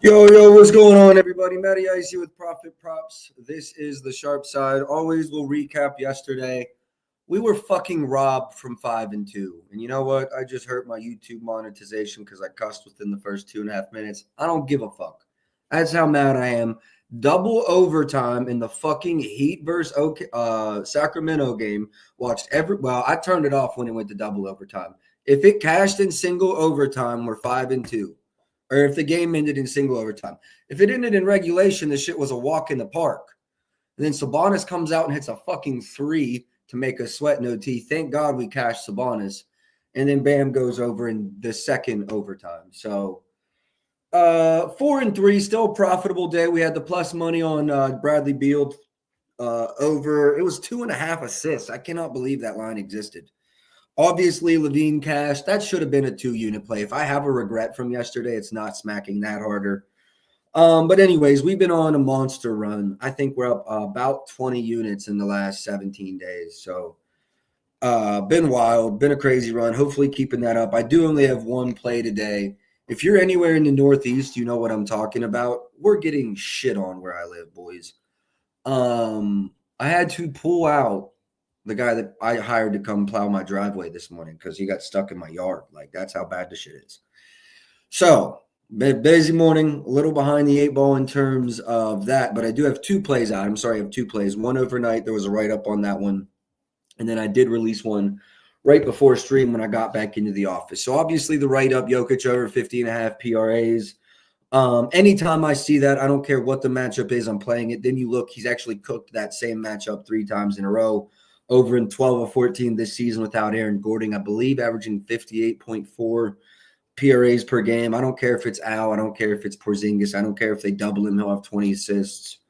Yo, what's going on, everybody? Matty Icy with Profit Props. This is the sharp side. Always will recap yesterday. We were fucking robbed from 5-2. And you know what? I just hurt my YouTube monetization because I cussed within the first 2.5 minutes. I don't give a fuck. That's how mad I am. Double overtime in the fucking Heat versus Sacramento game. Well, I turned it off when it went to double overtime. If it cashed in single overtime, we're 5-2, or if the game ended in single overtime. If it ended in regulation, this shit was a walk in the park. And then Sabonis comes out and hits a fucking three to make us sweat no tea. Thank God we cashed Sabonis. And then Bam goes over in the second overtime. So 4-3, still a profitable day. We had the plus money on Bradley Beal over. It was 2.5 assists. I cannot believe that line existed. Obviously, Levine cash, that should have been a 2-unit play. If I have a regret from yesterday, it's not smacking that harder. But anyways, we've been on a monster run. I think we're up about 20 units in the last 17 days. So been wild, been a crazy run. Hopefully keeping that up. I do only have one play today. If you're anywhere in the Northeast, you know what I'm talking about. We're getting shit on where I live, boys. I had to pull out the guy that I hired to come plow my driveway this morning because he got stuck in my yard. Like, that's how bad the shit is. So, busy morning, a little behind the eight ball in terms of that, but I do have two plays out. I'm sorry, I have two plays. One overnight, there was a write-up on that one, and then I did release one right before stream when I got back into the office. So, obviously, the write-up, Jokic over 50.5 PRAs. Anytime I see that, I don't care what the matchup is, I'm playing it. Then you look, he's actually cooked that same matchup 3 times in a row, over in 12 of 14 this season without Aaron Gordon, I believe, averaging 58.4 PRAs per game. I don't care if it's Al. I don't care if it's Porzingis. I don't care if they double him. He'll have 20 assists.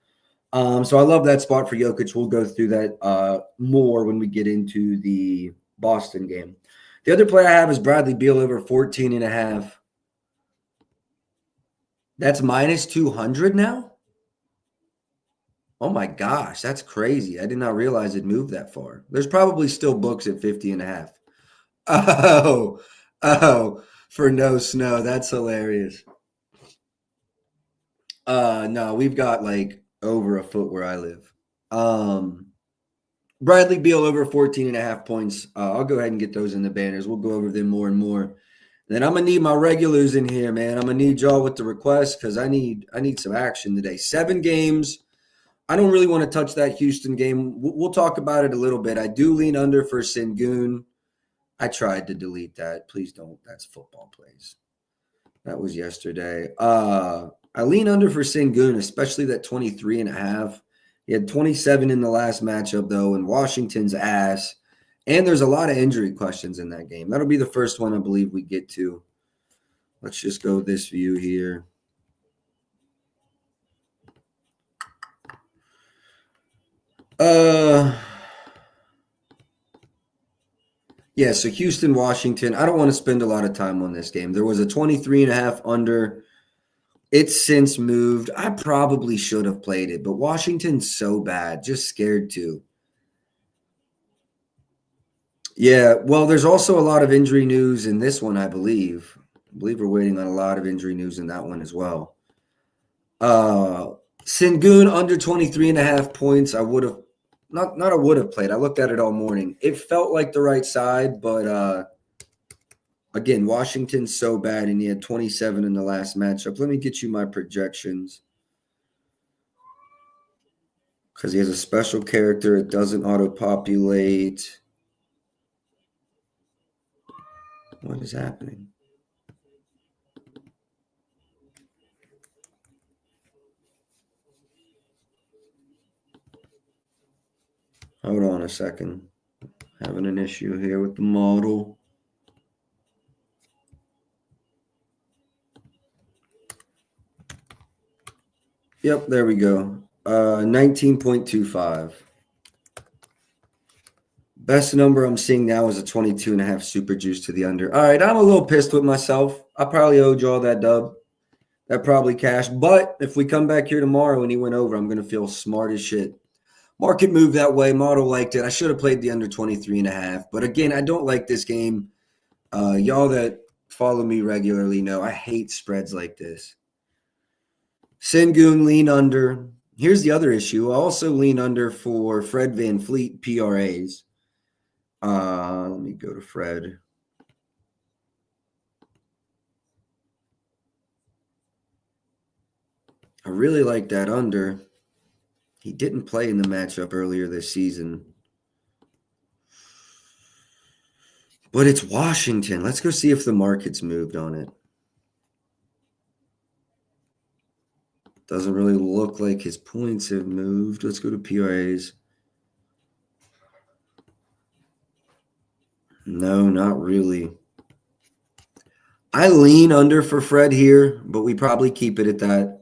So I love that spot for Jokic. We'll go through that more when we get into the Boston game. The other play I have is Bradley Beal over 14.5. That's minus 200 now? Oh my gosh, that's crazy. I did not realize it moved that far. There's probably still books at 50.5. Oh, for no snow. That's hilarious. No, we've got like over a foot where I live. Bradley Beal over 14.5 points. I'll go ahead and get those in the banners. We'll go over them more and more. Then I'm gonna need my regulars in here, man. I'm gonna need y'all with the requests because I need some action today. 7 games. I don't really want to touch that Houston game. We'll talk about it a little bit. I do lean under for Sengun. I tried to delete that. Please don't. That's football plays. That was yesterday. I lean under for Sengun, especially that 23.5. He had 27 in the last matchup, though, and Washington's ass. And there's a lot of injury questions in that game. That'll be the first one I believe we get to. Let's just go this view here. Yeah, so Houston, Washington. I don't want to spend a lot of time on this game. There was a 23.5 under. It's since moved. I probably should have played it, but Washington's so bad. Just scared to. Yeah, well, there's also a lot of injury news in this one, I believe. I believe we're waiting on a lot of injury news in that one as well. Sengun under 23.5 points. I would have not I would have played. I looked at it all morning. It felt like the right side, but again, Washington's so bad, and he had 27 in the last matchup. Let me get you my projections. Because he has a special character. It doesn't auto-populate. What is happening? Hold on a second. Having an issue here with the model. Yep, there we go. 19.25. Best number I'm seeing now is a 22.5 super juice to the under. All right, I'm a little pissed with myself. I probably owed y'all that dub. That probably cashed. But if we come back here tomorrow and he went over, I'm going to feel smart as shit. Market moved that way. Model liked it. I should have played the under 23.5. But again, I don't like this game. Y'all that follow me regularly know I hate spreads like this. Sengun lean under. Here's the other issue. I also lean under for Fred VanVleet PRAs. Let me go to Fred. I really like that under. He didn't play in the matchup earlier this season. But it's Washington. Let's go see if the market's moved on it. Doesn't really look like his points have moved. Let's go to PRAs. No, not really. I lean under for Fred here, but we probably keep it at that.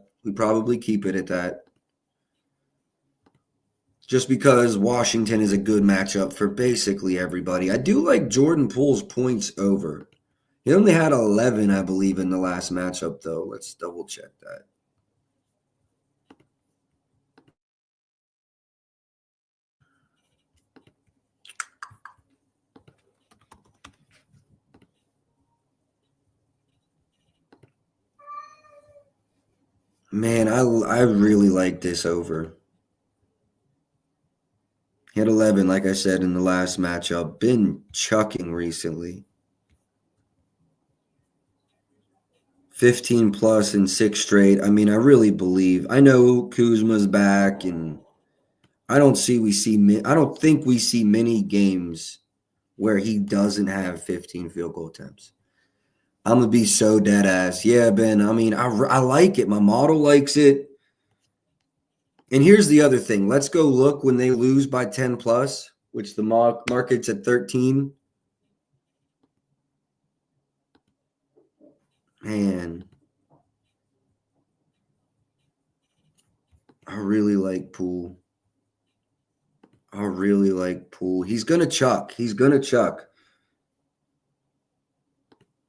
Just because Washington is a good matchup for basically everybody. I do like Jordan Poole's points over. He only had 11, I believe, in the last matchup, though. Let's double check that. Man, I really like this over. He had 11, like I said, in the last matchup. Been chucking recently. 15 plus in 6 straight. I mean, I really believe. I know Kuzma's back, and I don't think we see many games where he doesn't have 15 field goal attempts. I'm going to be so dead ass. Yeah, Ben. I mean, I like it. My model likes it. And here's the other thing. Let's go look when they lose by 10 plus, which the market's at 13. Man, I really like Poole. He's going to chuck.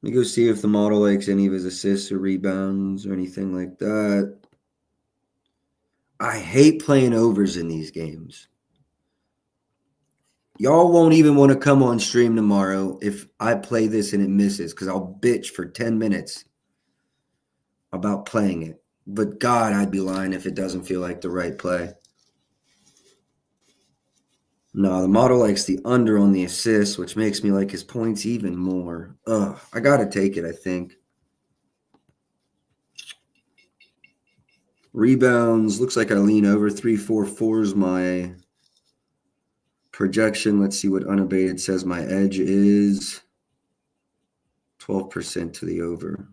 Let me go see if the model likes any of his assists or rebounds or anything like that. I hate playing overs in these games. Y'all won't even want to come on stream tomorrow if I play this and it misses, because I'll bitch for 10 minutes about playing it. But God, I'd be lying if it doesn't feel like the right play. No, the model likes the under on the assists, which makes me like his points even more. Ugh, I got to take it, I think. Rebounds, looks like I lean over. 3-4-4 is my projection. Let's see what unabated says my edge is. 12% to the over.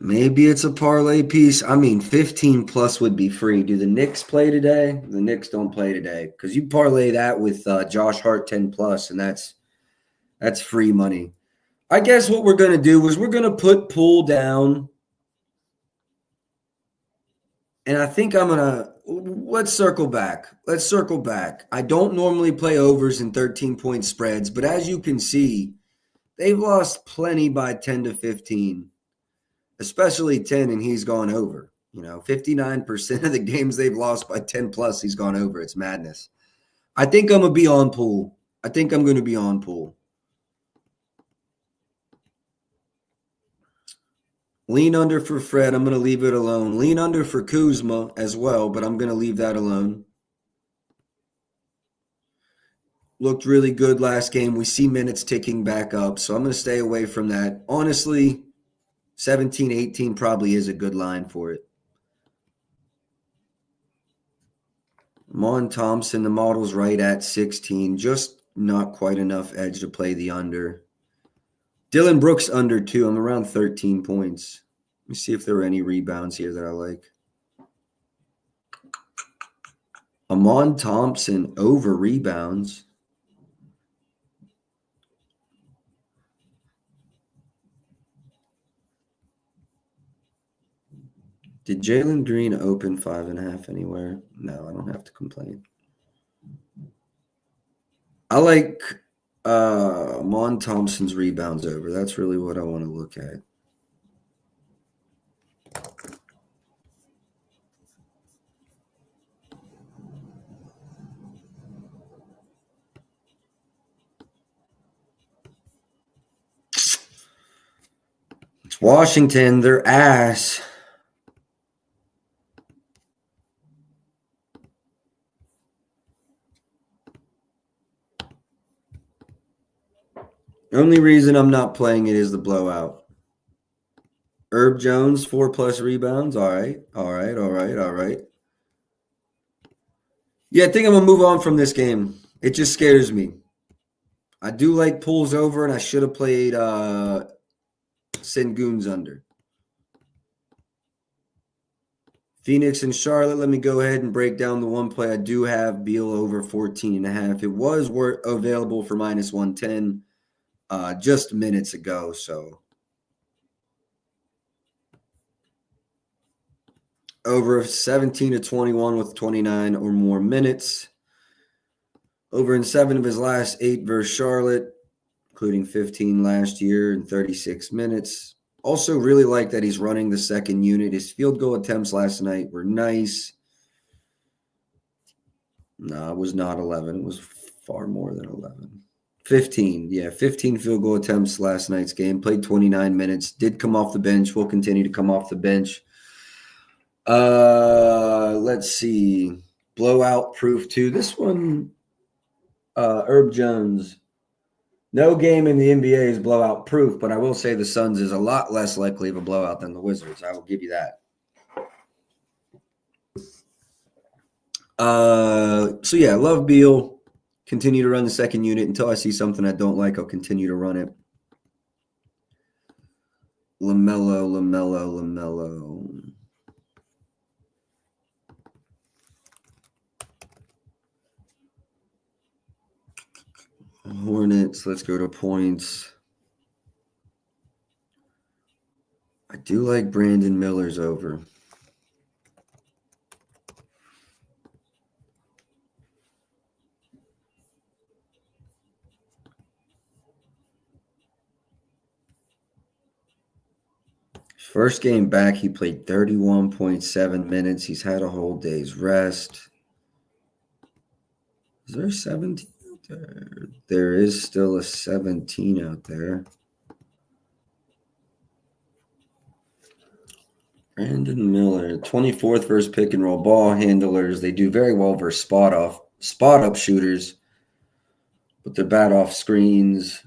Maybe it's a parlay piece. I mean, 15 plus would be free. Do the Knicks play today? The Knicks don't play today, because you parlay that with Josh Hart 10 plus, and that's free money. I guess what we're going to do is we're going to put Poole down, and I think I'm going to let's circle back. I don't normally play overs in 13-point spreads, but as you can see, they've lost plenty by 10 to 15. Especially 10, and he's gone over. 59% of the games they've lost by 10 plus, he's gone over. It's madness. I think I'm going to be on Poole. Lean under for Fred. I'm going to leave it alone. Lean under for Kuzma as well, but I'm going to leave that alone. Looked really good last game. We see minutes ticking back up, so I'm going to stay away from that. Honestly, 17, 18 probably is a good line for it. Mon Thompson, the model's right at 16. Just not quite enough edge to play the under. Dylan Brooks under 2. I'm around 13 points. Let me see if there are any rebounds here that I like. Amon Thompson over rebounds. Did Jalen Green open 5.5 anywhere? No, I don't have to complain. I like Amon Thompson's rebounds over. That's really what I want to look at. Washington, they're ass. Only reason I'm not playing it is the blowout. Herb Jones, 4+ rebounds. All right. Yeah, I think I'm going to move on from this game. It just scares me. I do like pulls over, and I should have played Sengun's under. Phoenix and Charlotte, let me go ahead and break down the one play. I do have Beal over 14.5. It was available for -110 just minutes ago, so over 17 to 21 with 29 or more minutes. Over in 7 of his last 8 versus Charlotte, including 15 last year and 36 minutes. Also really like that he's running the second unit. His field goal attempts last night were nice. No, it was not 11. It was far more than 11. 15. Yeah, 15 field goal attempts last night's game. Played 29 minutes. Did come off the bench. Will continue to come off the bench. Let's see. Blowout proof too. This one, Herb Jones. No game in the NBA is blowout proof, but I will say the Suns is a lot less likely of a blowout than the Wizards. I will give you that. So yeah, love Beal. Continue to run the second unit until I see something I don't like. I'll continue to run it. LaMelo. Hornets, let's go to points. I do like Brandon Miller's over. First game back, he played 31.7 minutes. He's had a whole day's rest. Is there 17 out there? There is still a 17 out there. Brandon Miller, 24th versus pick and roll ball handlers. They do very well versus spot up shooters, but they're bad off screens.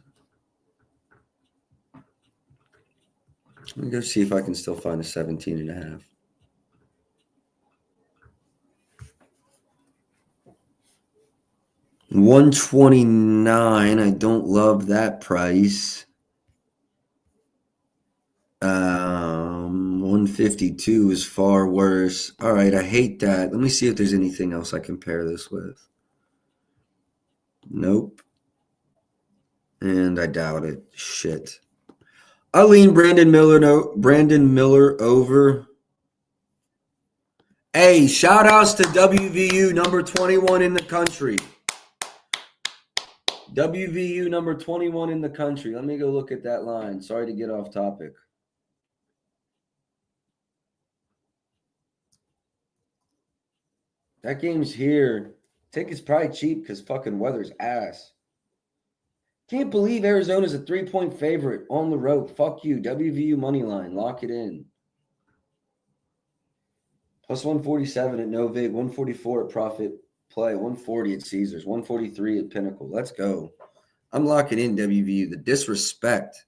Let me go see if I can still find a 17.5. $129. I don't love that price. 152 is far worse. All right, I hate that. Let me see if there's anything else I can pair this with. Nope. And I doubt it. Shit. I lean Brandon Miller over. Hey, shout outs to WVU number 21 in the country. WVU number 21 in the country. Let me go look at that line. Sorry to get off topic. That game's here. Tickets probably cheap because fucking weather's ass. Can't believe Arizona's a 3-point favorite on the road. Fuck you. WVU money line. Lock it in. Plus 147 at Novig, 144 at Profit Play, 140 at Caesars, 143 at Pinnacle. Let's go. I'm locking in WVU. The disrespect.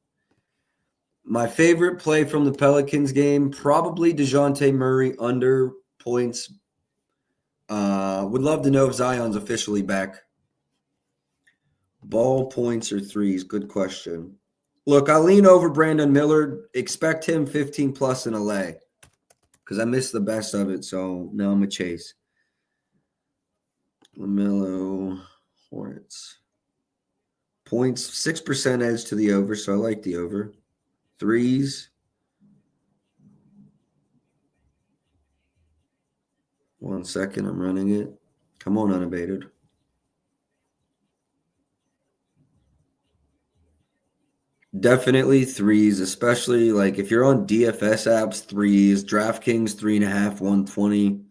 My favorite play from the Pelicans game, probably DeJounte Murray under points. Would love to know if Zion's officially back. Ball, points, or threes? Good question. Look, I lean over Brandon Miller. Expect him 15 plus in LA because I missed the best of it. So now I'm a chase. LaMelo, Hornets. Points, 6% edge to the over, so I like the over. Threes. 1 second, I'm running it. Come on, unabated. Definitely threes, especially like if you're on DFS apps, threes. DraftKings 3.5, 120.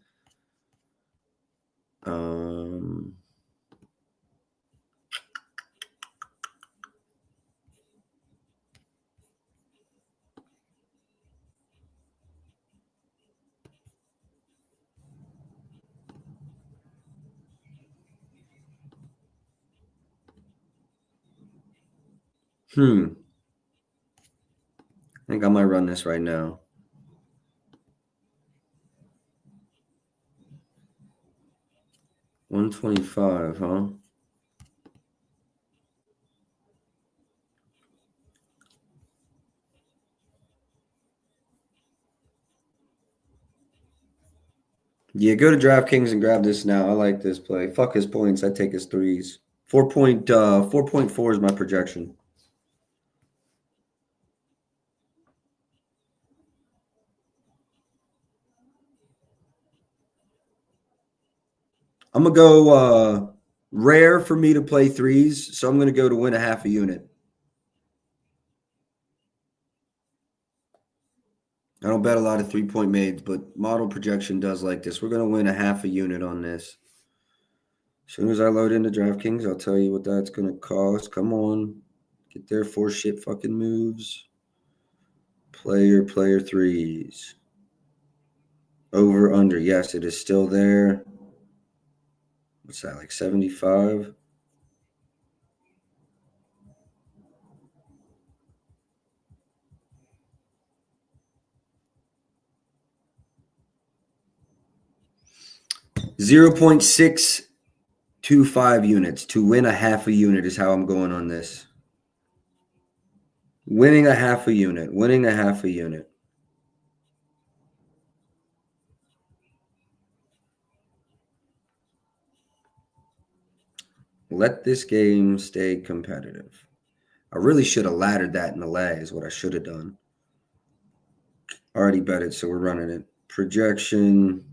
I think I might run this right now. $125, huh? Yeah, go to DraftKings and grab this now. I like this play. Fuck his points. I take his threes. 4.4 is my projection. I'm gonna go rare for me to play threes, so I'm gonna go to win a half a unit. I don't bet a lot of 3-point mades, but model projection does like this. We're gonna win a half a unit on this. As soon as I load into DraftKings, I'll tell you what that's gonna cost. Come on, get there for shit fucking moves. Player threes. Over under. Yes, it is still there. What's that, like 75? $0.625 units to win a half a unit is how I'm going on this. Winning a half a unit. Winning a half a unit. Let this game stay competitive. I really should have laddered that in the leg is what I should have done. Already bet it, so we're running it. Projection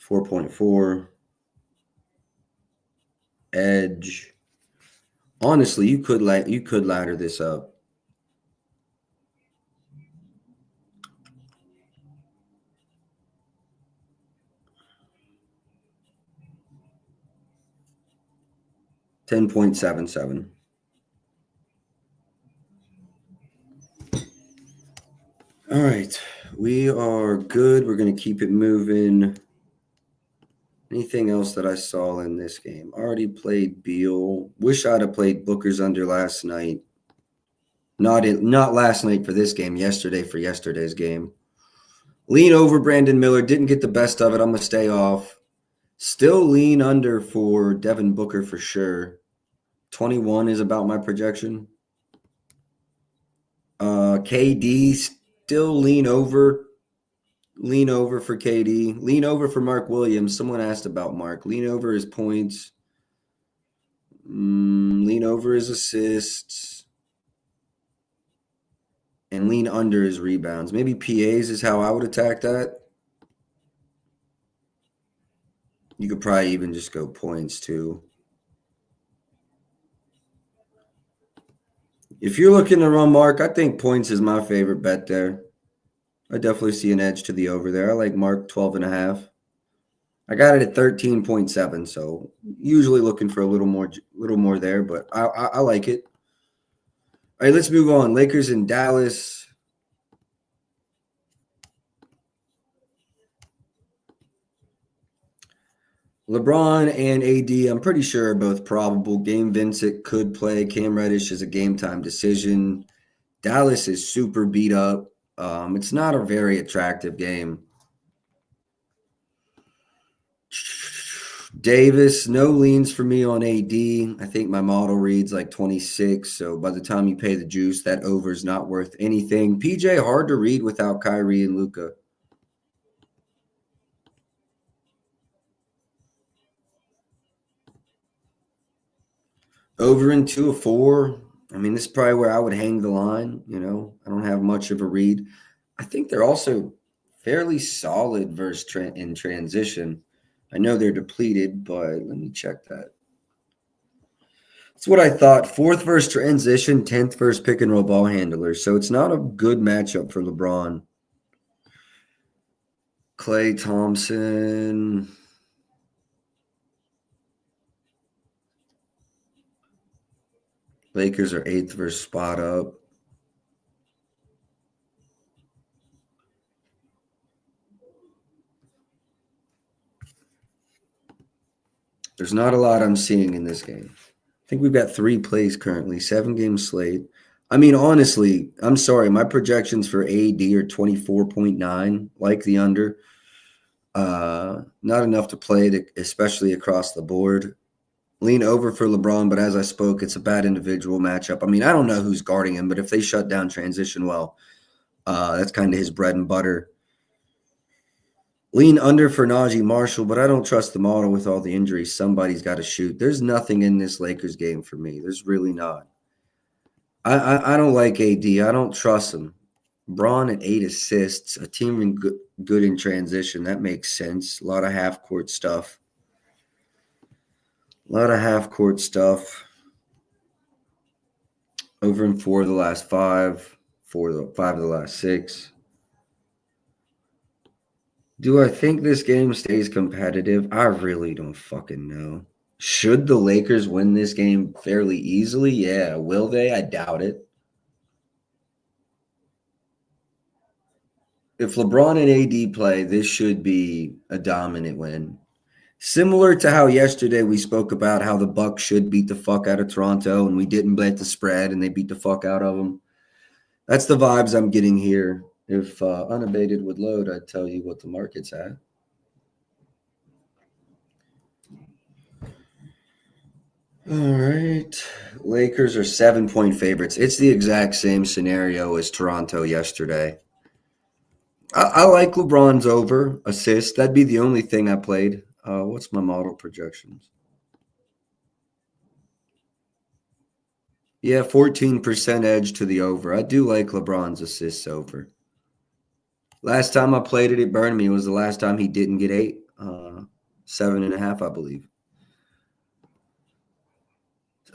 4.4. Edge. Honestly, you could ladder this up. $10.77. All right, we are good. We're going to keep it moving. Anything else that I saw in this game? Already played Beal. Wish I'd have played Booker's under last night. Not last night for this game. Yesterday for yesterday's game. Lean over Brandon Miller. Didn't get the best of it. I'm going to stay off. Still lean under for Devin Booker for sure. 21 is about my projection. KD still lean over for KD. Lean over for Mark Williams. Someone asked about Mark. Lean over his points. Lean over his assists. And lean under his rebounds. Maybe PAs is how I would attack that. You could probably even just go points too. If you're looking to run Mark, I think points is my favorite bet there. I definitely see an edge to the over there. I like Mark 12.5. I got it at 13.7, so usually looking for a little more there, but I like it. All right, let's move on. Lakers in Dallas. LeBron and AD, I'm pretty sure are both probable. Game Vincent could play. Cam Reddish is a game time decision. Dallas is super beat up. It's not a very attractive game. Davis, no leans for me on AD. I think my model reads like 26. So by the time you pay the juice, that over is not worth anything. PJ, hard to read without Kyrie and Luka. Over in 2 of 4. I mean, this is probably where I would hang the line. I don't have much of a read. I think they're also fairly solid in transition. I know they're depleted, but let me check that. That's what I thought. 4th versus transition, 10th versus pick and roll ball handlers. So it's not a good matchup for LeBron. Klay Thompson. Lakers are 8th versus spot up. There's not a lot I'm seeing in this game. think we've got 3 plays currently, 7-game slate. I mean, honestly, I'm sorry. My projections for AD are 24.9, like the under. Not enough to play, especially across the board. Lean over for LeBron, but as I spoke, it's a bad individual matchup. I mean, I don't know who's guarding him, but if they shut down transition well, that's kind of his bread and butter. Lean under for Najee Marshall, but I don't trust the model with all the injuries. Somebody's got to shoot. There's nothing in this Lakers game for me. There's really not. I don't like AD. I don't trust him. Braun at 8 assists, a team in good in transition. That makes sense. A lot of half court stuff. Over in 4 of the last 5, 5 of the last 6. Do I think this game stays competitive? I really don't fucking know. Should the Lakers win this game fairly easily? Yeah. Will they? I doubt it. If LeBron and AD play, this should be a dominant win. Similar to how yesterday we spoke about how the Bucks should beat the fuck out of Toronto and we didn't bet the spread and they beat the fuck out of them. That's the vibes I'm getting here. If unabated would load, I'd tell you what the market's at. All right. Lakers are 7-point favorites. It's the exact same scenario as Toronto yesterday. I like LeBron's over assist. That'd be the only thing I played. What's my model projections? Yeah, 14% edge to the over. I do like LeBron's assists over. Last time I played it, it burned me. It was the last time he didn't get 8. 7.5, I believe.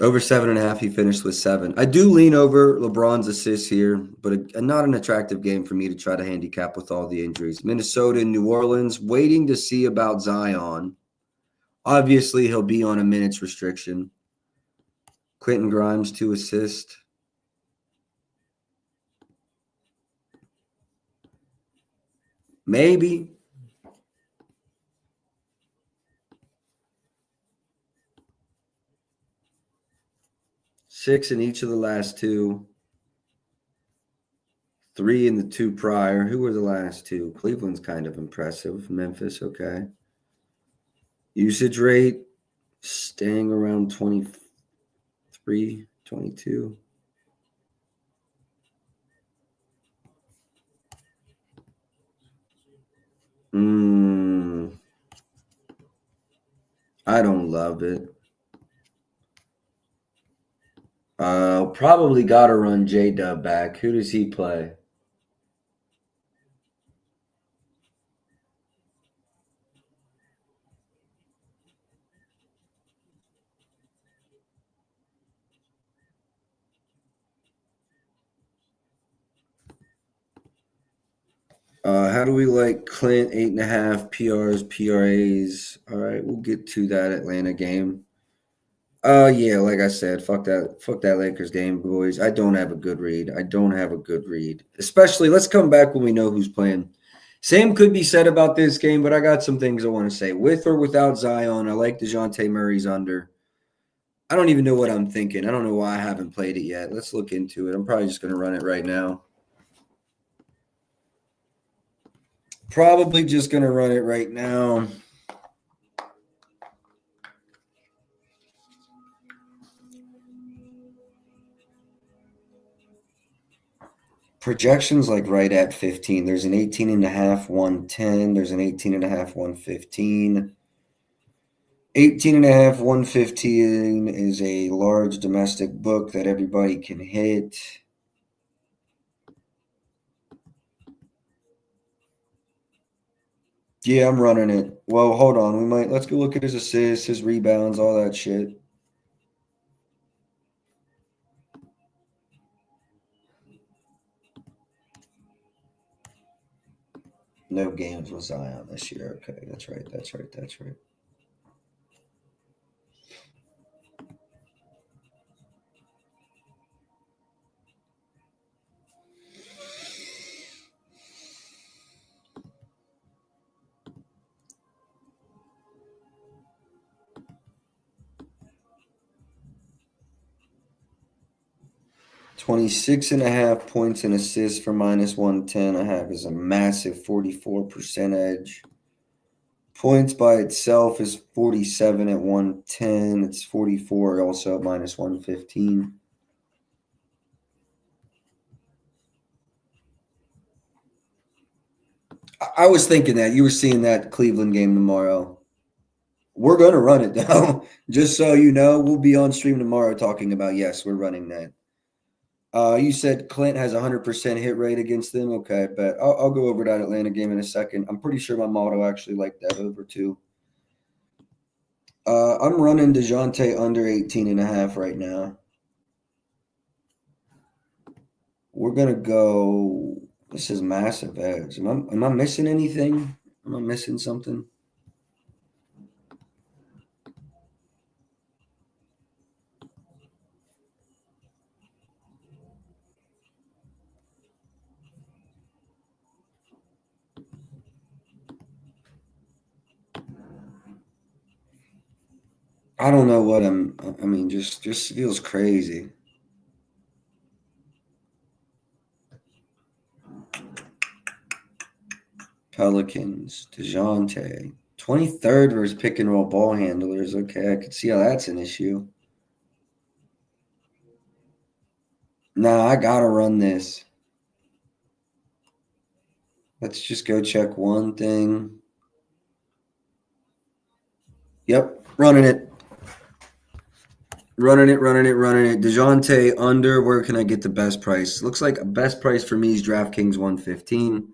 Over 7.5, he finished with 7. I do lean over LeBron's assists here, but not an attractive game for me to try to handicap with all the injuries. Minnesota and New Orleans, waiting to see about Zion. Obviously, he'll be on a minutes restriction. Quentin Grimes, 2 assists. Maybe. Six in each of the last 2. 3 in the 2 prior. Who were the last 2? Cleveland's kind of impressive. Memphis, okay. Usage rate staying around 23, 22. I don't love it. Probably got to run J-Dub back. Who does he play? How do we like Clint? 8.5 PRs, PRAs. All right, we'll get to that Atlanta game. Yeah, like I said, fuck that Lakers game, boys. I don't have a good read. Especially, let's come back when we know who's playing. Same could be said about this game, but I got some things I want to say. With or without Zion, I like DeJounte Murray's under. I don't even know what I'm thinking. I don't know why I haven't played it yet. Let's look into it. I'm probably just going to run it right now. Probably just going to run it right now. Projections like right at 15. There's an 18.5, 110. There's an 18.5, 115. 18.5, 115 is a large domestic book that everybody can hit. Yeah, I'm running it. Well, hold on. Let's go look at his assists, his rebounds, all that shit. No games with Zion this year. Okay, that's right. 26.5 points and assists for -110. I have is a massive 44% edge. Points by itself is 47 at 110. It's 44 also at -115. I was thinking that you were seeing that Cleveland game tomorrow. We're going to run it, though. Just so you know, we'll be on stream tomorrow talking about, yes, we're running that. You said Clint has a 100% hit rate against them. Okay, but I'll go over that Atlanta game in a second. I'm pretty sure my model actually liked that over too. I'm running DeJounte under 18.5 right now. We're going to go. This is massive edge. Am I missing anything? Am I missing something? I don't know what I mean, just feels crazy. Pelicans, DeJounte. 23rd versus pick and roll ball handlers. Okay, I could see how that's an issue. Nah, I gotta run this. Let's just go check one thing. Yep, running it. Running it. DeJounte under. Where can I get the best price? Looks like best price for me is DraftKings 115.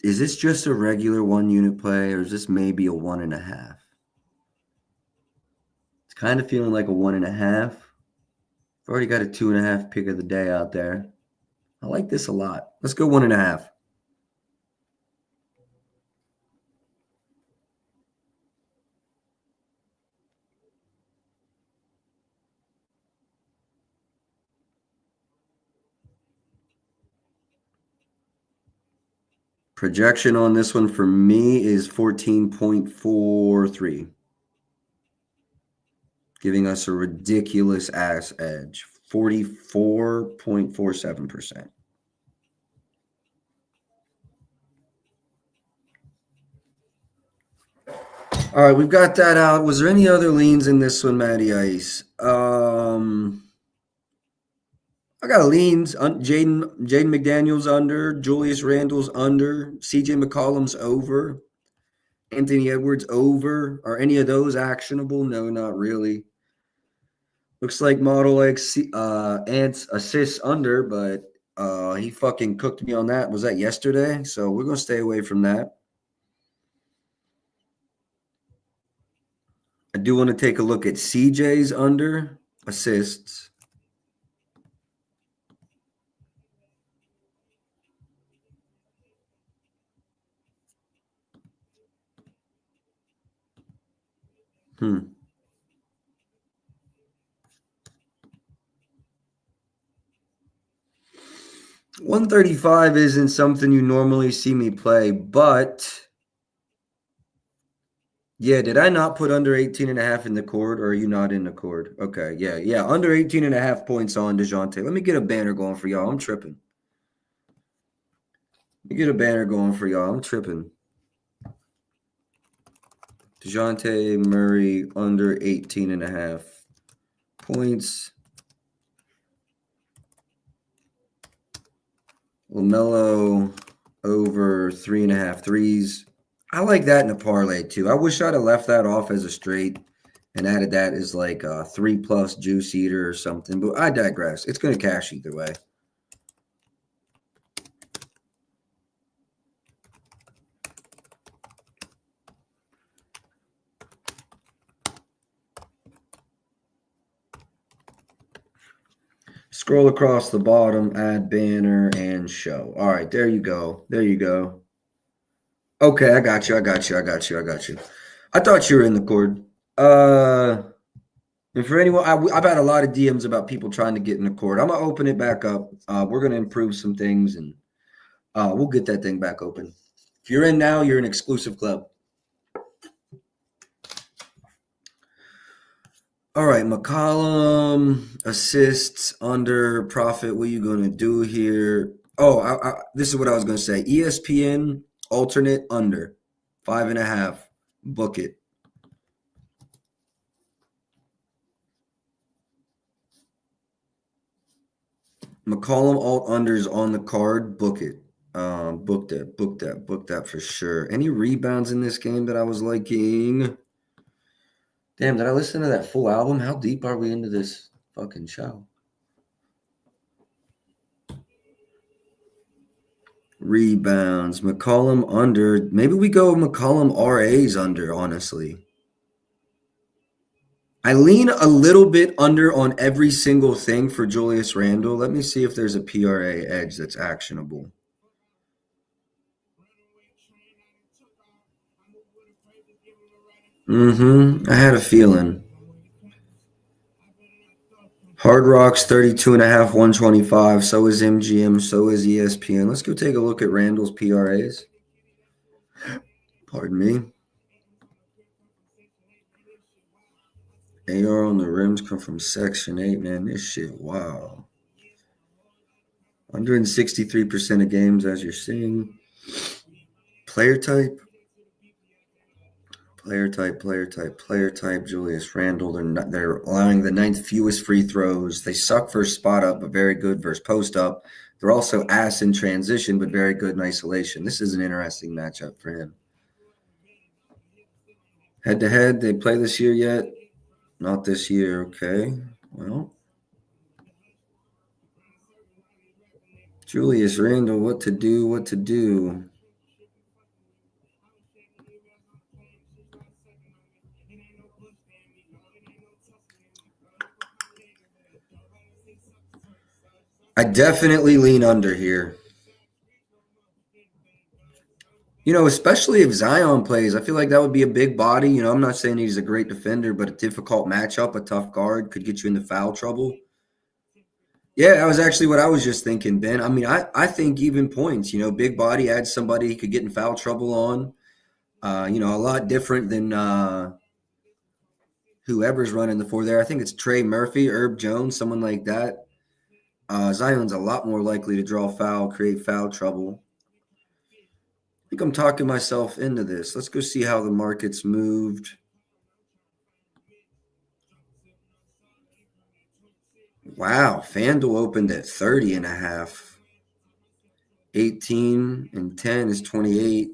Is this just a regular 1 unit play, or is this maybe a 1.5? It's kind of feeling like a 1.5. I've already got a 2.5 pick of the day out there. I like this a lot. Let's go 1.5. Projection on this one for me is 14.43, giving us a ridiculous ass edge, 44.47%. All right, we've got that out. Was there any other leans in this one, Matty Ice? I got leans. Jaden McDaniels under, Julius Randle's under, CJ McCollum's over, Anthony Edwards over. Are any of those actionable? No, not really. Looks like Model X Ants assists under, but he fucking cooked me on that. Was that yesterday? So we're gonna stay away from that. I do want to take a look at CJ's under assists. Hmm. 135 isn't something you normally see me play, but yeah, did I not put under 18.5 in the cord, or are you not in the cord? Okay, yeah, under 18.5 points on DeJounte. Let me get a banner going for y'all. I'm tripping. Let me get a banner going for y'all. I'm tripping. DeJounte Murray under 18.5 points. LaMelo over 3.5 threes. I like that in a parlay too. I wish I'd have left that off as a straight and added that as like a 3+ juice eater or something. But I digress. It's going to cash either way. Scroll across the bottom, add banner, and show. All right, there you go. There you go. Okay, I got you. I thought you were in the cord. And for anyone, I've had a lot of DMs about people trying to get in the cord. I'm gonna open it back up. We're gonna improve some things, and we'll get that thing back open. If you're in now, you're an exclusive club. All right, McCollum assists under profit. What are you going to do here? Oh, this is what I was going to say. ESPN alternate under 5.5. Book it. McCollum alt unders on the card. Book it. Book that. Book that. Book that for sure. Any rebounds in this game that I was liking? Damn, did I listen to that full album? How deep are we into this fucking show? Rebounds. McCollum under. Maybe we go McCollum RAs under, honestly. I lean a little bit under on every single thing for Julius Randle. Let me see if there's a PRA edge that's actionable. I had a feeling. Hard Rock's 32.5, 125. So is MGM. So is ESPN. Let's go take a look at Randall's PRAs. Pardon me. AR on the rims come from Section 8, man. This shit, wow. 163% of games, as you're seeing. Player type. Julius Randle. They're allowing the 9th fewest free throws. They suck versus spot up, but very good versus post up. They're also ass in transition, but very good in isolation. This is an interesting matchup for him. Head to head, they play this year yet? Not this year. Okay. Well, Julius Randle, what to do? I definitely lean under here. Especially if Zion plays, I feel like that would be a big body. I'm not saying he's a great defender, but a difficult matchup, a tough guard could get you into foul trouble. Yeah, that was actually what I was just thinking, Ben. I mean, I think even points, big body adds somebody he could get in foul trouble on. A lot different than whoever's running the four there. I think it's Trey Murphy, Herb Jones, someone like that. Zion's a lot more likely to draw foul, create foul trouble. I think I'm talking myself into this. Let's go see how the market's moved. Wow, FanDuel opened at 30.5. 18 and 10 is 28.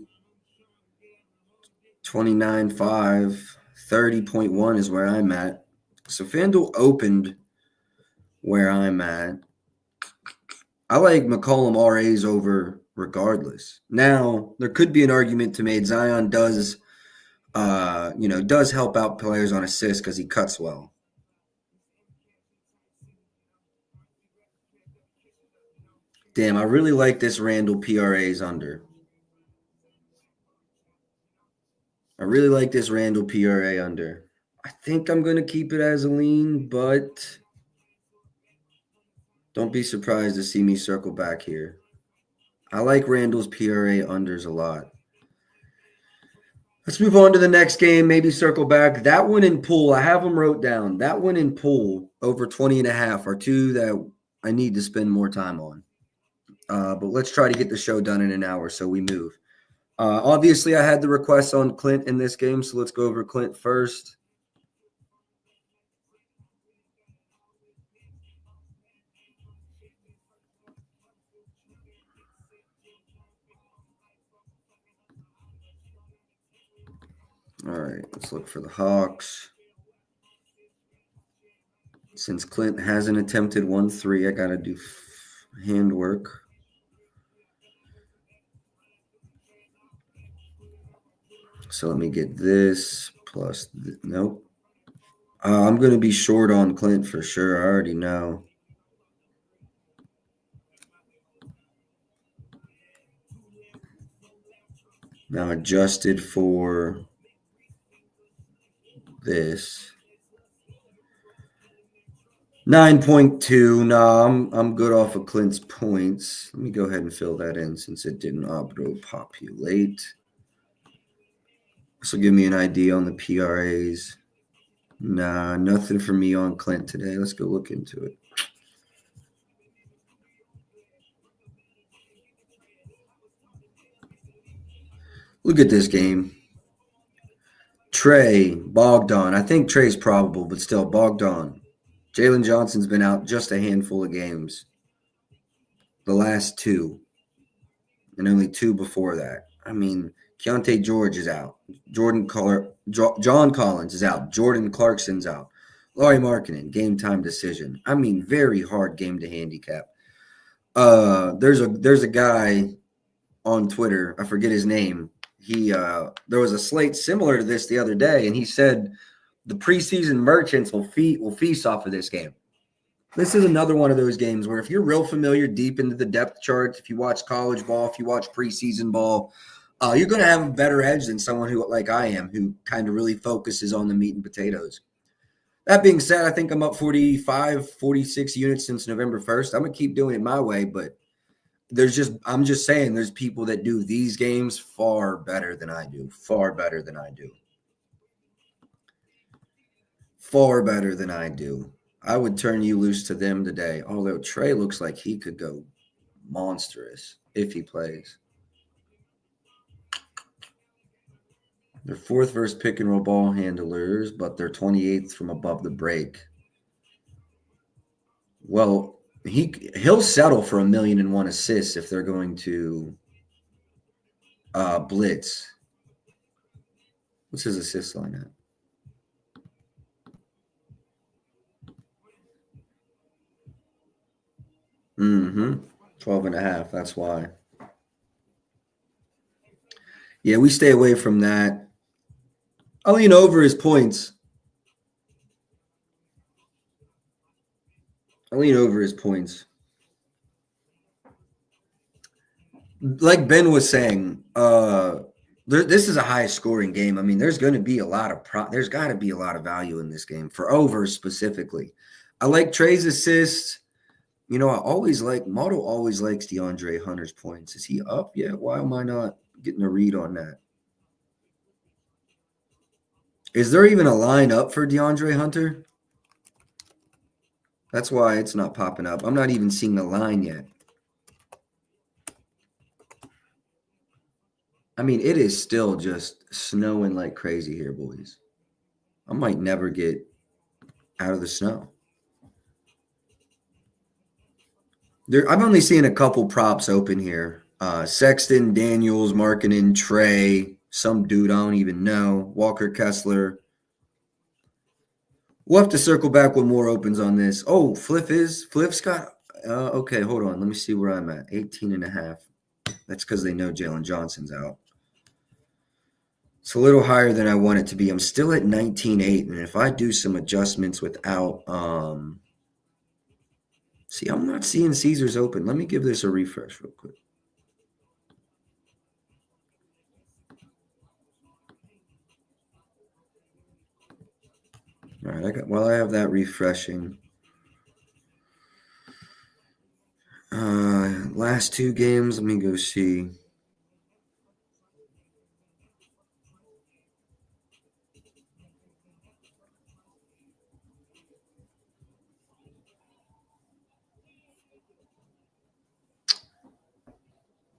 29.5. 30.1 is where I'm at. So FanDuel opened where I'm at. I like McCollum RAs over regardless. Now, there could be an argument to make. Zion does help out players on assists because he cuts well. Damn, I really like this Randall PRAs under. I really like this Randall PRA under. I think I'm going to keep it as a lean, but don't be surprised to see me circle back here. I like Randall's PRA unders a lot. Let's move on to the next game, maybe circle back. That one in pool, I have them wrote down. That one in pool over 20.5 are two that I need to spend more time on. But let's try to get the show done in an hour, so we move. Obviously, I had the request on Clint in this game, so let's go over Clint first. All right, let's look for the Hawks. Since Clint hasn't attempted 1-3, I got to do handwork. So let me get this plus, nope. I'm going to be short on Clint for sure. I already know. Now adjusted for this. 9.2. No, I'm good off of Clint's points. Let me go ahead and fill that in since it didn't auto-populate. This will give me an idea on the PRAs. Nah, nothing for me on Clint today. Let's go look into it. Look at this game. Trey, Bogdan. I think Trey's probable, but still, Bogdan. Jalen Johnson's been out just a handful of games. The last two, and only two before that. I mean, Keontae George is out. John Collins is out. Jordan Clarkson's out. Laurie Markkinen, game time decision. I mean, very hard game to handicap. There's a guy on Twitter. I forget his name. There was a slate similar to this the other day, and he said the preseason merchants will feast off of this game. This is another one of those games where if you're real familiar deep into the depth charts, if you watch college ball, if you watch preseason ball, you're going to have a better edge than someone who, like I am, who kind of really focuses on the meat and potatoes. That being said, I think I'm up 45, 46 units since November 1st. I'm going to keep doing it my way, but I'm just saying there's people that do these games far better than I do. Far better than I do. Far better than I do. I would turn you loose to them today. Although Trey looks like he could go monstrous if he plays. They're fourth versus pick and roll ball handlers, but they're 28th from above the break. Well, he'll settle for 1,000,001 assists if they're going to blitz. What's his assist line at? Mm-hmm. 12.5. That's why. Yeah, we stay away from that. I'll lean over his points. Like Ben was saying, this is a high scoring game. I mean, there's going to be a lot of there's got to be a lot of value in this game for over specifically. I like Trey's assists. You know, Motto always likes DeAndre Hunter's points. Is he up yet? Why am I not getting a read on that? Is there even a line up for DeAndre Hunter? That's why it's not popping up. I'm not even seeing the line yet. I mean, it is still just snowing like crazy here, boys. I might never get out of the snow. I've only seen a couple props open here. Sexton, Daniels, Markkinen, Trey, some dude I don't even know, Walker Kessler. We'll have to circle back with more opens on this. Oh, Fliff's got okay, hold on. Let me see where I'm at. 18.5. That's because they know Jalen Johnson's out. It's a little higher than I want it to be. I'm still at 19.8, and if I do some adjustments without see, I'm not seeing Caesars open. Let me give this a refresh real quick. All right, while I have that refreshing. Last two games, let me go see.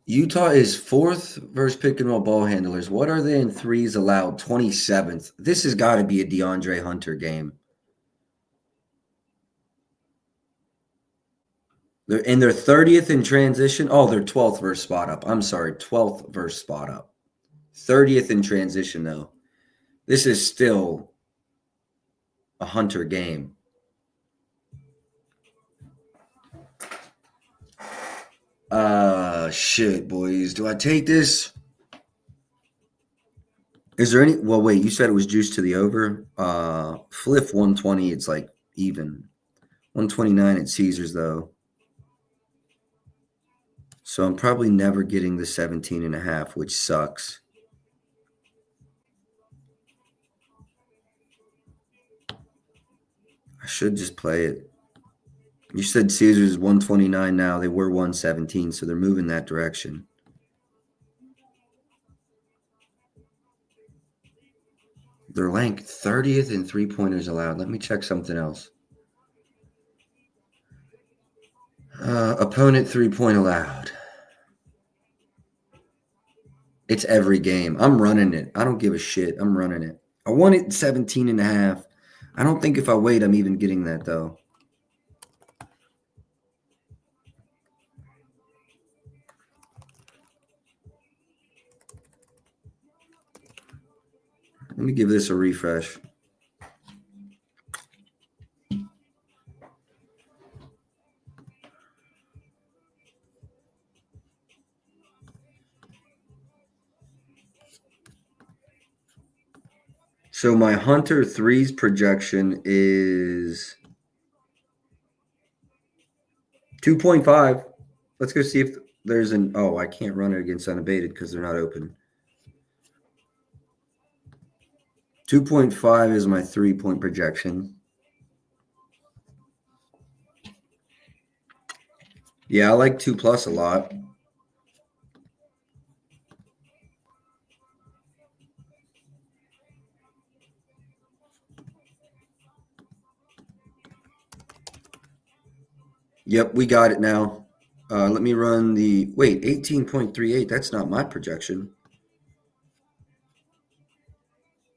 Utah is fourth versus pick and roll ball handlers. What are they in threes allowed? 27th. This has got to be a DeAndre Hunter game. They're 30th in transition. Oh, they're 12th versus spot up. I'm sorry, 12th versus spot up. 30th in transition, though. This is still a Hunter game. Shit, boys. Do I take this? Is there any? Well, wait. You said it was juiced to the over. Fliff 120. It's like even. 129 at Caesars though. So I'm probably never getting the 17.5, which sucks. I should just play it. You said Caesars is 129 now. They were 117, so they're moving that direction. They're ranked 30th in three-pointers allowed. Let me check something else. Opponent three-point allowed. It's every game. I'm running it. I don't give a shit. I'm running it. I won it 17.5. I don't think if I wait, I'm even getting that, though. Let me give this a refresh. So my Hunter threes projection is 2.5. Let's go see if there's an – oh, I can't run it against unabated because they're not open. 2.5 is my three-point projection. Yeah, I like 2+ a lot. Yep, we got it now. Let me run the – wait, 18.38. That's not my projection.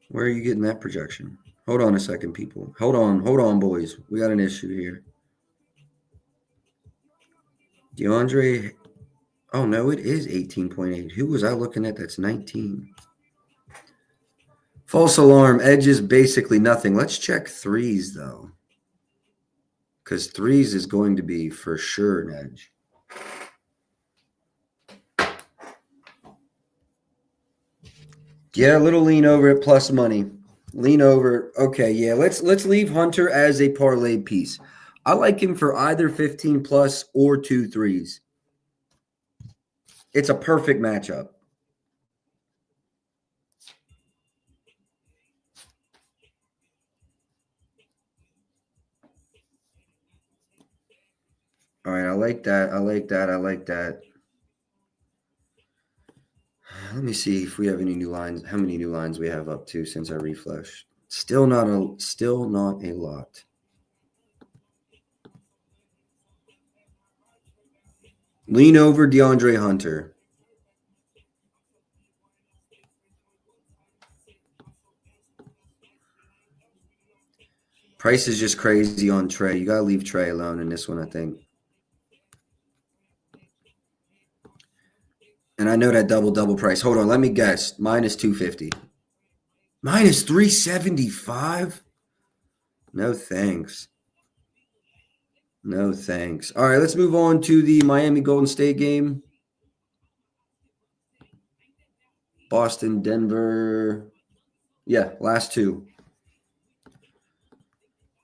Where are you getting that projection? Hold on a second, people. Hold on, boys. We got an issue here. DeAndre – oh, no, it is 18.8. Who was I looking at that's 19? False alarm. Edge is basically nothing. Let's check threes, though. Because threes is going to be for sure an edge. Yeah, a little lean over at plus money. Lean over. Okay, yeah. Let's leave Hunter as a parlay piece. I like him for either 15+ or 2 threes. It's a perfect matchup. All right, I like that. I like that. Let me see if we have any new lines. How many new lines we have up to since I refreshed? Still not a lot. Lean over DeAndre Hunter. Price is just crazy on Trey. You got to leave Trey alone in this one, I think. And I know that double price. Hold on, let me guess. Minus 250. Minus 375? No thanks. No thanks. All right, let's move on to the Miami Golden State game. Boston, Denver. Yeah, last two.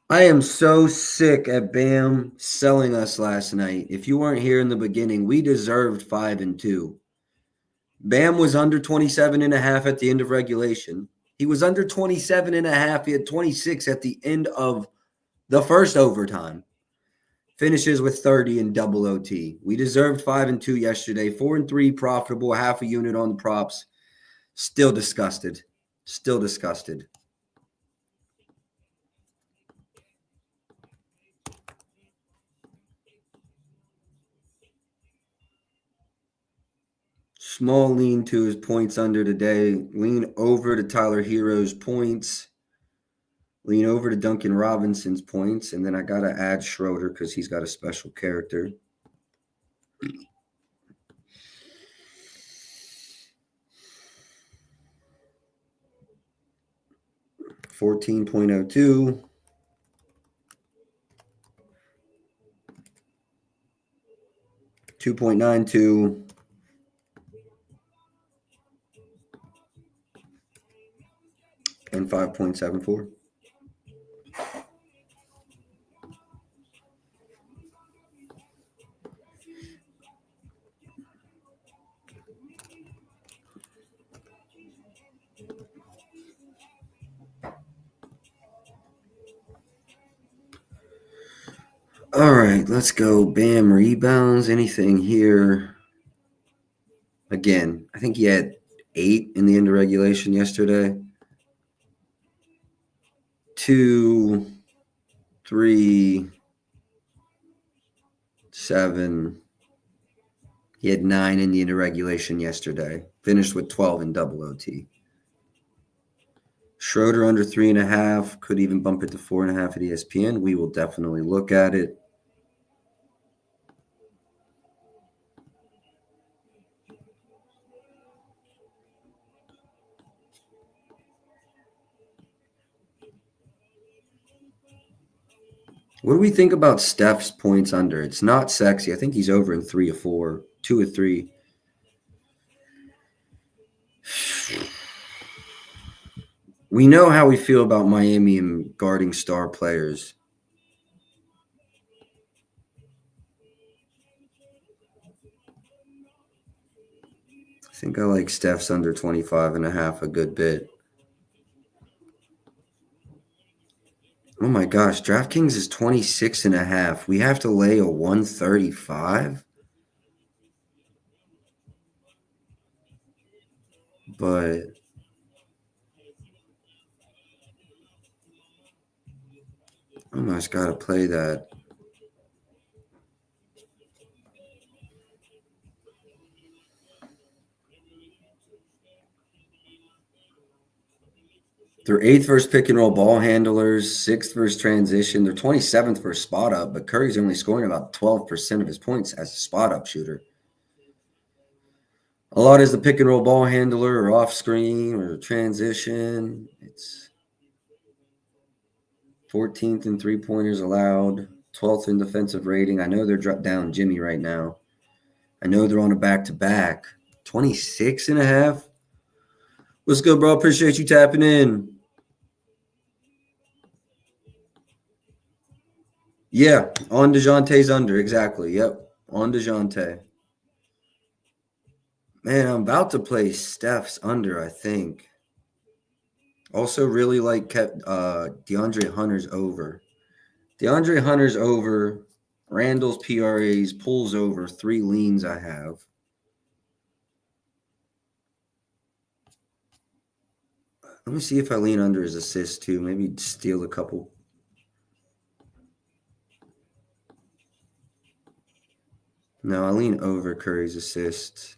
I am so sick at Bam selling us last night. If you weren't here in the beginning, we deserved 5-2. Bam was under 27.5 at the end of regulation. He was under 27.5. He had 26 at the end of the first overtime. Finishes with 30 in double OT. We deserved 5-2 yesterday. 4-3 profitable, half a unit on the props. Still disgusted. Still disgusted. Small lean to his points under today. Lean over to Tyler Hero's points. Lean over to Duncan Robinson's points. And then I got to add Schroeder because he's got a special character. $14.02. $2.92. And 5.74. All right, let's go. Bam, rebounds. Anything here? Again, I think he had 8 in the end of regulation yesterday. 2, 3, 7. He had 9 in the regulation yesterday. Finished with 12 in double OT. Schroeder under 3.5. Could even bump it to 4.5 at ESPN. We will definitely look at it. What do we think about Steph's points under? It's not sexy. I think he's over in 3 or 4, 2 or 3. We know how we feel about Miami and guarding star players. I think I like Steph's under 25.5 a good bit. Oh my gosh, DraftKings is 26.5. We have to lay a 135. But almost got to play that. They're 8th versus pick and roll ball handlers, 6th versus transition. They're 27th for spot up, but Curry's only scoring about 12% of his points as a spot up shooter. A lot is the pick and roll ball handler or off screen or transition. It's 14th in 3-pointers allowed, 12th in defensive rating. I know they're down Jimmy right now. I know they're on a back-to-back. 26.5. What's good, bro? Appreciate you tapping in. Yeah, on DeJounte's under. Exactly. Yep, on DeJounte. Man, I'm about to play Steph's under, I think. Also really like DeAndre Hunter's over. DeAndre Hunter's over. Randall's PRAs pulls over 3 leans I have. Let me see if I lean under his assist too. Maybe steal a couple. No, I lean over Curry's assists.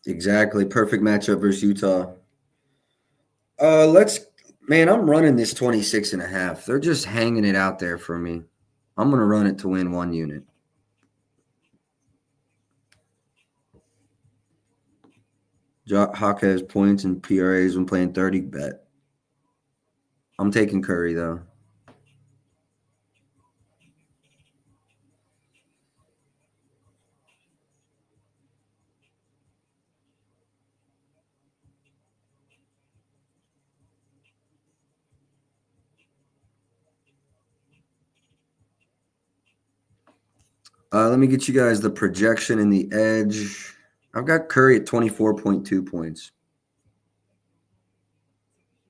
Exactly. Perfect matchup versus Utah. Man, I'm running this 26.5. They're just hanging it out there for me. I'm going to run it to win 1 unit. Hawk has points and PRAs when playing 30 bet. I'm taking Curry, though. Let me get you guys the projection and the edge. I've got Curry at 24.2 points.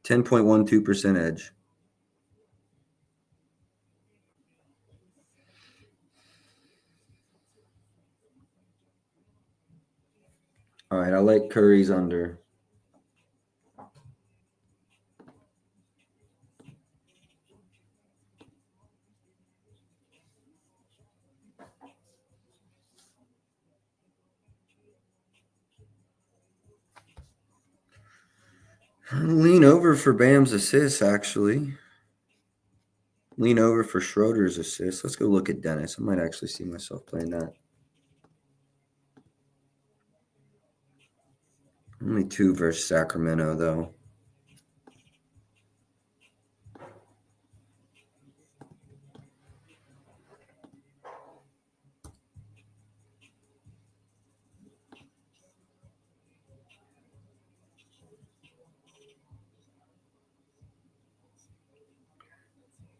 10.12% edge. All right, I like Curry's under. Lean over for Bam's assists, actually. Lean over for Schroeder's assists. Let's go look at Dennis. I might actually see myself playing that. Only 2 versus Sacramento, though.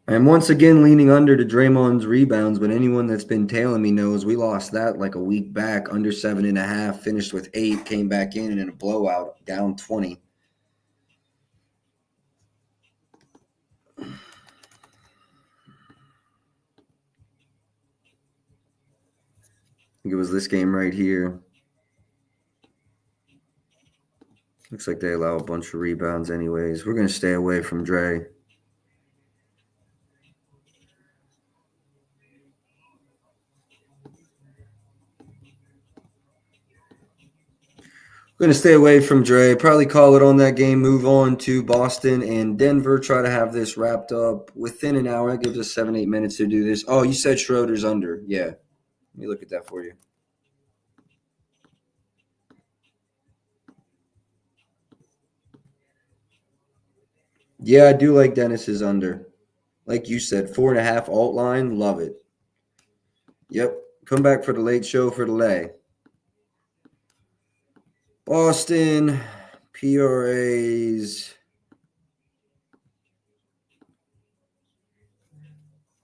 And once again, leaning under to Draymond's rebounds, but anyone that's been tailing me knows we lost that like a week back, under 7.5, finished with 8, came back in a blowout, down 20. think it was this game right here. Looks like they allow a bunch of rebounds anyways. We're going to stay away from Dre. We're going to stay away from Dre. Probably call it on that game. Move on to Boston and Denver. Try to have this wrapped up within an hour. That gives us 7-8 minutes to do this. Oh, you said Schroeder's under. Yeah. Let me look at that for you. Yeah, I do like Dennis's under. Like you said, 4.5 alt line. Love it. Yep. Come back for the late show for the lay. Boston, PRAs.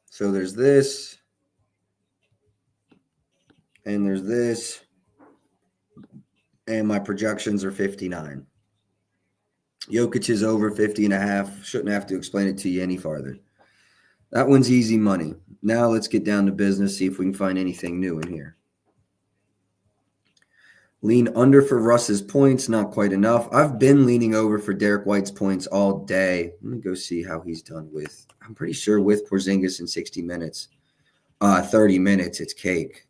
So there's this. And there's this. And my projections are 59. Jokic is over 50.5. Shouldn't have to explain it to you any farther. That one's easy money. Now let's get down to business, see if we can find anything new in here. Lean under for Russ's points, not quite enough. I've been leaning over for Derek White's points all day. Let me go see how he's done with. I'm pretty sure with Porzingis in 60 minutes. 30 minutes, it's cake.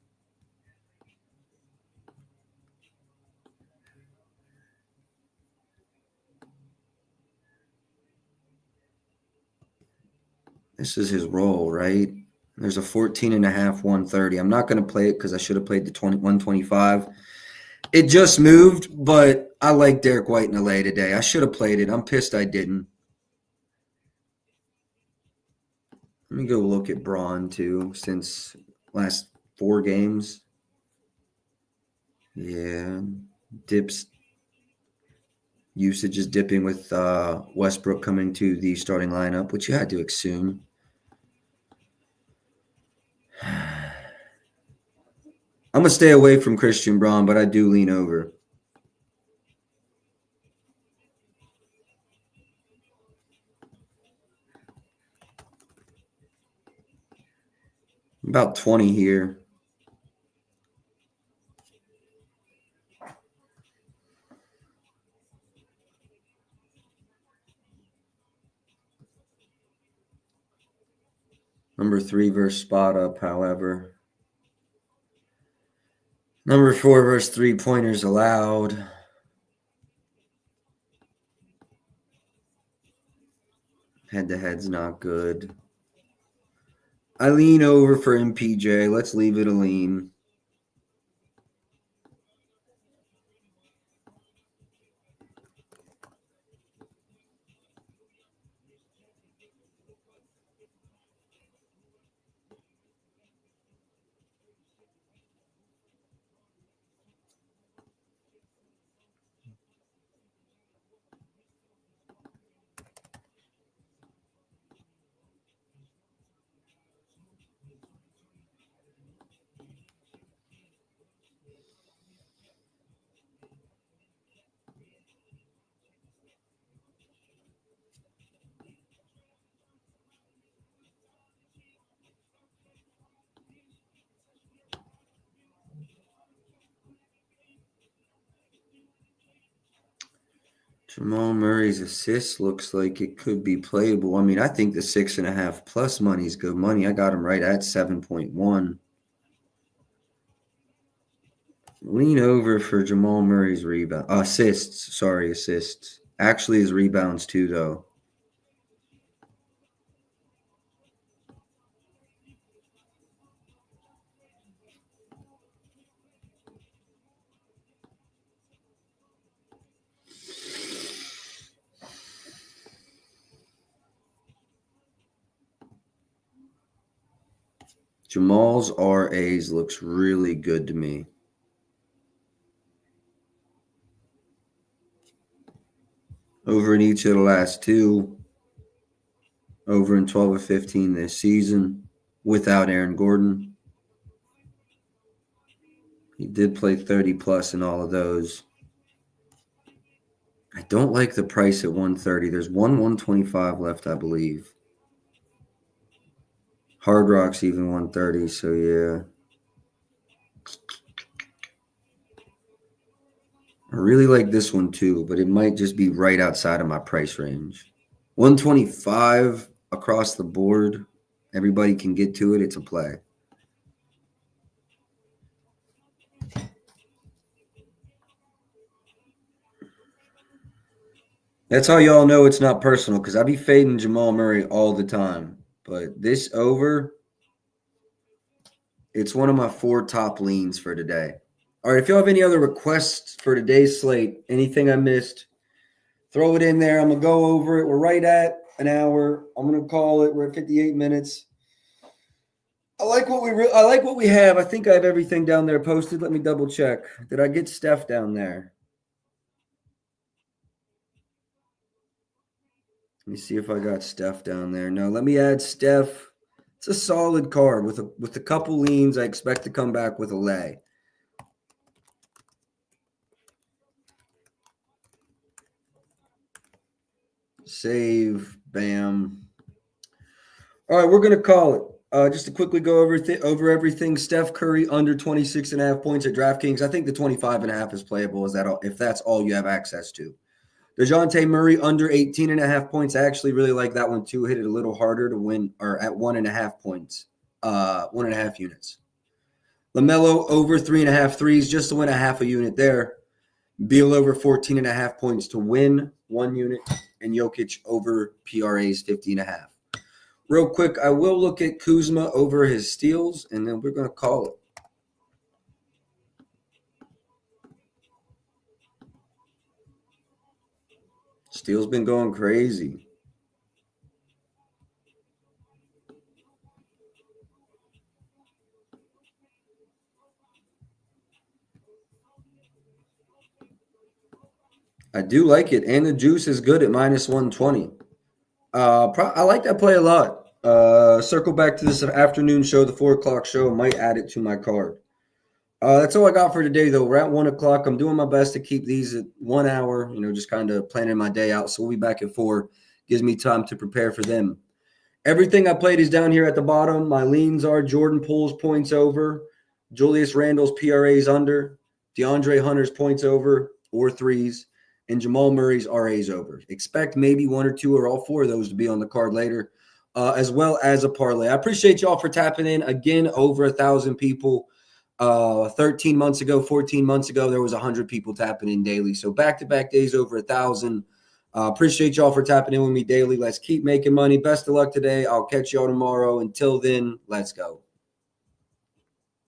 This is his role, right? There's a 14.5, 130. I'm not going to play it because I should have played the 125. It just moved, but I like Derek White in LA today. I should have played it. I'm pissed I didn't. Let me go look at Braun, too, since last 4 games. Yeah, dips. Usage is dipping with Westbrook coming to the starting lineup, which you had to assume. I'm going to stay away from Christian Braun, but I do lean over. About 20 here. Number 3 versus spot up, however. Number 4 versus 3-pointers allowed. Head-to-head's not good. I lean over for MPJ. Let's leave it a lean. Jamal Murray's assist looks like it could be playable. I mean, I think the 6.5 plus money is good money. I got him right at 7.1. Lean over for Jamal Murray's rebound. Assists. Actually, his rebounds too, though. Jamal's RAs looks really good to me. Over in each of the last 2. Over in 12 or 15 this season without Aaron Gordon. He did play 30 plus in all of those. I don't like the price at 130. There's 125 left, I believe. Hard Rock's even 130, so yeah. I really like this one too, but it might just be right outside of my price range. 125 across the board. Everybody can get to it. It's a play. That's how y'all know it's not personal because I be fading Jamal Murray all the time. But this over, it's one of my 4 top leans for today. All right, if y'all have any other requests for today's slate, anything I missed, throw it in there. I'm going to go over it. We're right at an hour. I'm going to call it. We're at 58 minutes. I like what we have. I think I have everything down there posted. Let me double check. Did I get Steph down there? Let me see if I got Steph down there. No, let me add Steph. It's a solid card with a couple leans. I expect to come back with a lay. Save, bam. All right, we're going to call it. Just to quickly go over everything. Steph Curry under 26.5 points at DraftKings. I think the 25.5 is playable. Is that all, if that's all you have access to? DeJounte Murray under 18.5 points. I actually really like that one too. Hit it a little harder to win, or at 1.5 points, 1.5 units. LaMelo over 3.5 threes, just to win a half a unit there. Beal over 14.5 points to win 1 unit, and Jokic over PRA's 50.5. Real quick, I will look at Kuzma over his steals, and then we're going to call it. Steals been going crazy. I do like it, and the juice is good at minus 120. I like that play a lot. Circle back to this afternoon show, the 4 o'clock show. Might add it to my card. That's all I got for today, though. We're at 1 o'clock. I'm doing my best to keep these at 1 hour, just kind of planning my day out. So we'll be back at 4. Gives me time to prepare for them. Everything I played is down here at the bottom. My leans are Jordan Poole's points over, Julius Randle's PRA's under, DeAndre Hunter's points over or threes, and Jamal Murray's RA's over. Expect maybe 1 or 2 or all 4 of those to be on the card later, as well as a parlay. I appreciate y'all for tapping in. Again, over 1,000 people. 13 months ago, 14 months ago, there was 100 people tapping in daily. So back-to-back days over 1,000. Appreciate y'all for tapping in with me daily. Let's keep making money. Best of luck today. I'll catch y'all tomorrow. Until then, let's go.